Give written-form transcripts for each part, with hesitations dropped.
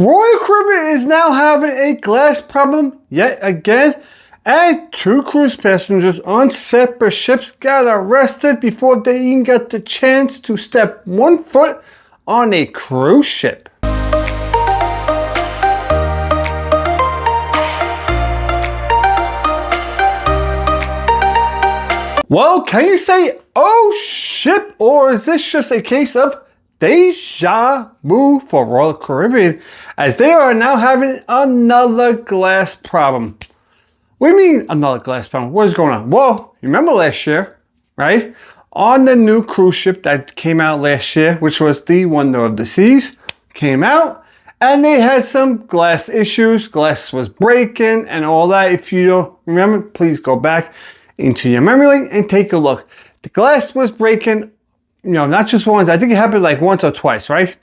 Royal Caribbean is now having a glass problem yet again, and two cruise passengers on separate ships got arrested before they even got the chance to step one foot on a cruise ship. Well, can you say, oh shit, or is this just a case of deja vu for Royal Caribbean, as they are now having another glass problem? What do you mean another glass problem? What is going on? Well, you remember last year, right? On the new cruise ship that came out last year, which was the Wonder of the Seas, came out, and they had some glass issues. Glass was breaking and all that. If you don't remember, please go back into your memory lane and take a look. The glass was breaking, not just once. I think it happened like once or twice, right?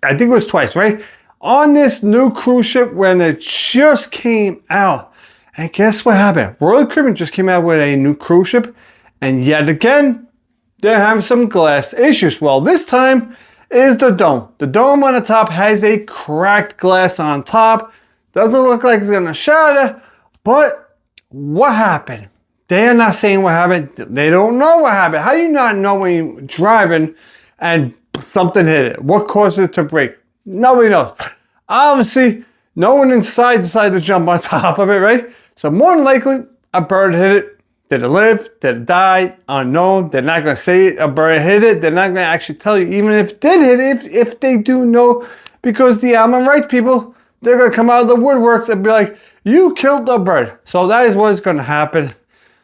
I think it was twice, right? On this new cruise ship when it just came out. And guess what happened? Royal Caribbean just came out with a new cruise ship, and yet again, they're having some glass issues. Well, this time is the dome. The dome on the top has a cracked glass on top. Doesn't look like it's gonna shatter, but what happened? They are not saying what happened. They don't know what happened. How do you not know when you're driving and something hit it? What caused it to break? Nobody knows. Obviously, no one inside decided to jump on top of it, right? So more than likely, a bird hit it. Did it live? Did it die? Unknown. They're not going to say a bird hit it. They're not going to actually tell you, even if it did hit it, if they do know, because the animal rights people, they're going to come out of the woodworks and be like, you killed the bird. So that is what is going to happen.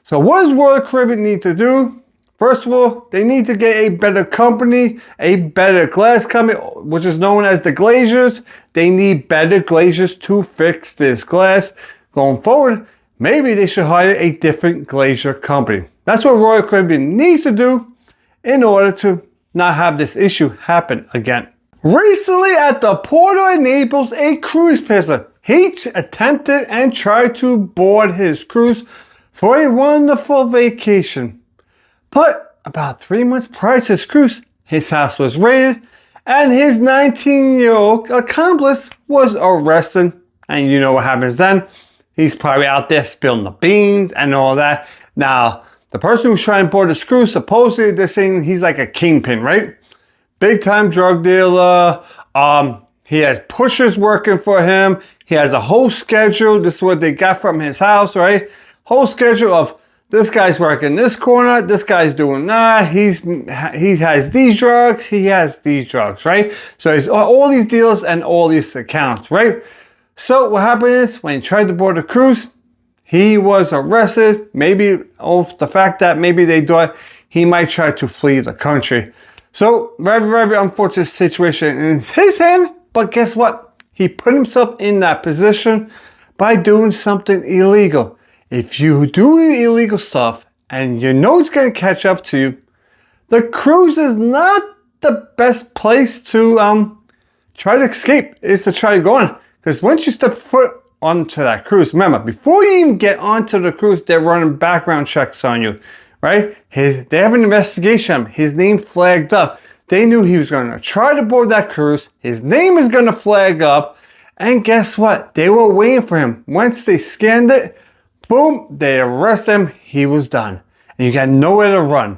So what does Royal Caribbean need to do? First of all, they need to get a better company, a better glass company, which is known as the Glaziers. They need better glaziers to fix this glass. Going forward, maybe they should hire a different glazier company. That's what Royal Caribbean needs to do in order to not have this issue happen again. Recently at the Port of Naples, a cruise passenger, he attempted and tried to board his cruise for a wonderful vacation. But about 3 months prior to his cruise, his house was raided and his 19-year-old accomplice was arrested. And you know what happens then? He's probably out there spilling the beans and all that. Now, the person who's trying to board this cruise, supposedly they're saying he's like a kingpin, right? Big time drug dealer. He has pushers working for him. He has a whole schedule. This is what they got from his house, right? Whole schedule of this guy's working this corner, this guy's doing that, he has these drugs, he has these drugs, right? So it's all these deals and all these accounts, right? So what happened is when he tried to board a cruise, he was arrested, maybe of the fact that maybe they thought he might try to flee the country. So very, very unfortunate situation in his hand, but guess what? He put himself in that position by doing something illegal. If you do illegal stuff and you know it's going to catch up to you, the cruise is not the best place to try to escape. It's to try to go on. Because once you step foot onto that cruise, remember, before you even get onto the cruise, they're running background checks on you, right? They have an investigation. His name flagged up. They knew he was going to try to board that cruise. His name is going to flag up. And guess what? They were waiting for him. Once they scanned it, boom, they arrest him, he was done. And you got nowhere to run.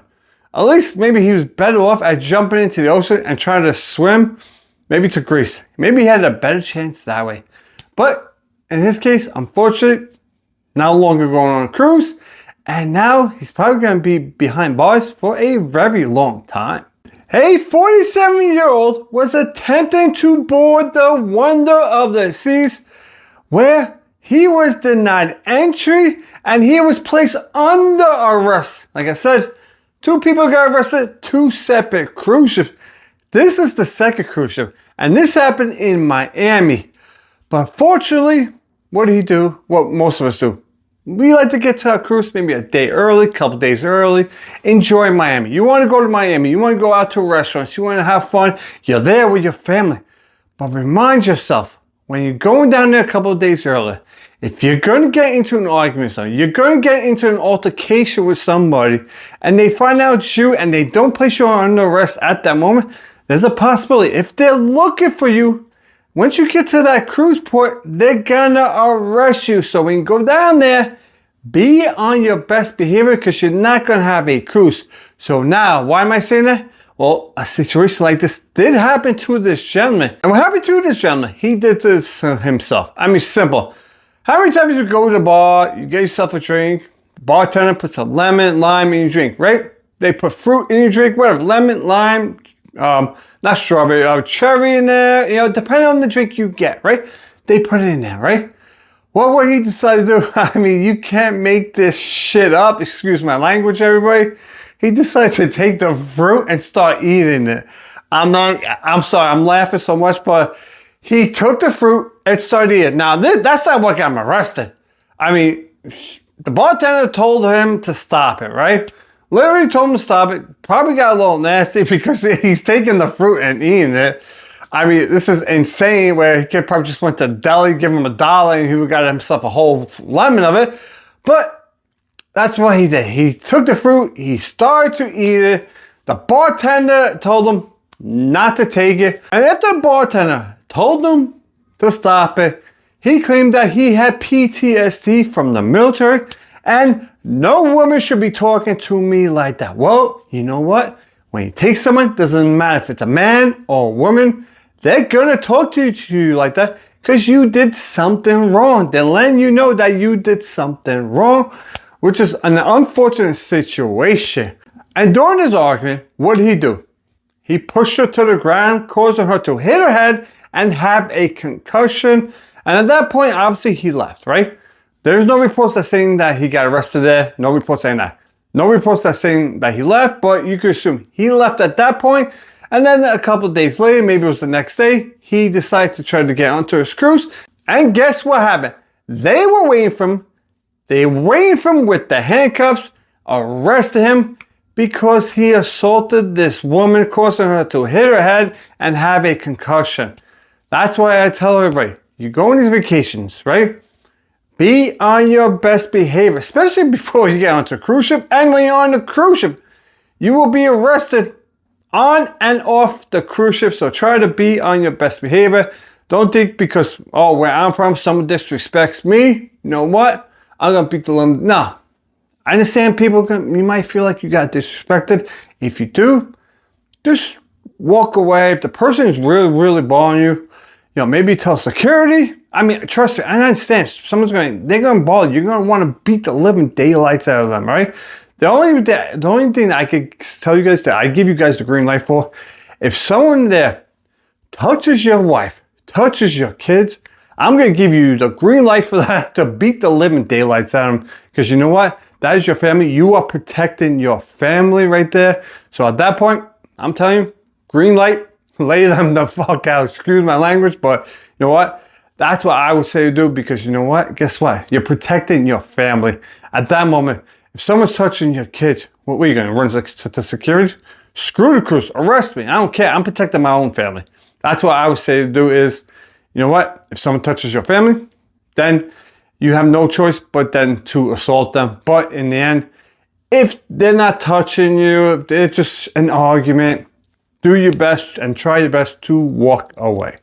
At least maybe he was better off at jumping into the ocean and trying to swim, maybe to Greece. Maybe he had a better chance that way. But in his case, unfortunately, no longer going on a cruise. And now he's probably going to be behind bars for a very long time. A 47-year-old was attempting to board the Wonder of the Seas, where he was denied entry and he was placed under arrest. Like I said, two people got arrested, two separate cruise ships. This is the second cruise ship, and this happened in Miami. But fortunately, what did he do? What most of us do. We like to get to our cruise maybe a day early, couple days early, enjoy Miami. You want to go to Miami, you want to go out to restaurants, you want to have fun, you're there with your family. But remind yourself, when you're going down there a couple of days earlier, if you're going to get into an argument with somebody, you're going to get into an altercation with somebody, and they find out it's you and they don't place you under arrest at that moment, there's a possibility, if they're looking for you, once you get to that cruise port, they're gonna arrest you. So when you go down there, be on your best behavior because you're not gonna have a cruise. So now, why am I saying that? Well, a situation like this did happen to this gentleman. And what happened to this gentleman? He did this himself. I mean, simple. How many times you go to the bar, you get yourself a drink, the bartender puts a lemon, lime in your drink, right? They put fruit in your drink, whatever, lemon, lime, not strawberry, cherry in there, depending on the drink you get, right? They put it in there, right? Well, what he decided to do, I mean, you can't make this shit up, excuse my language, everybody. He decided to take the fruit and start eating it. I'm sorry, I'm laughing so much, but he took the fruit and started eating it. Now, that's not what got him arrested. I mean, the bartender told him to stop it, right? Literally told him to stop it. Probably got a little nasty because he's taking the fruit and eating it. I mean, this is insane where he could probably just went to the deli, give him $1 and he would got himself a whole lemon of it. But that's what he did. He took the fruit, he started to eat it. The bartender told him not to take it. And after the bartender told him to stop it, he claimed that he had PTSD from the military and no woman should be talking to me like that. Well, you know what? When you take someone, doesn't matter if it's a man or a woman, they're gonna talk to you like that because you did something wrong. They're letting you know that you did something wrong, which is an unfortunate situation. And during this argument, what did he do? He pushed her to the ground, causing her to hit her head and have a concussion. And at that point, obviously, he left, right? There's no reports that saying that he got arrested there. No reports saying that. No reports that saying that he left, but you could assume he left at that point. And then a couple of days later, maybe it was the next day, he decided to try to get onto his cruise. And guess what happened? They were waiting for him. They were waiting for him with the handcuffs, arrested him because he assaulted this woman, causing her to hit her head and have a concussion. That's why I tell everybody, you go on these vacations, right? Be on your best behavior, especially before you get onto a cruise ship. And when you're on the cruise ship, you will be arrested on and off the cruise ship. So try to be on your best behavior. Don't think because, oh, where I'm from, someone disrespects me. You know what? I'm going to beat the limit. No. I understand people, you might feel like you got disrespected. If you do, just walk away. If the person is really, really bothering you, maybe tell security. I mean, trust me, I understand. They're going to bother you. You're going to want to beat the living daylights out of them, right? The only thing that I could tell you guys that I give you guys the green light for, if someone there touches your wife, touches your kids, I'm going to give you the green light for that to beat the living daylights out of them. Because you know what? That is your family. You are protecting your family right there. So at that point, I'm telling you, green light, lay them the fuck out. Excuse my language, but you know what? That's what I would say to do because you know what? Guess what? You're protecting your family. At that moment, if someone's touching your kids, what are you going to run to security? Screw the cruise. Arrest me. I don't care. I'm protecting my own family. That's what I would say to do is, you know what? If someone touches your family, then you have no choice but then to assault them. But in the end, if they're not touching you, if they're just an argument, do your best and try your best to walk away.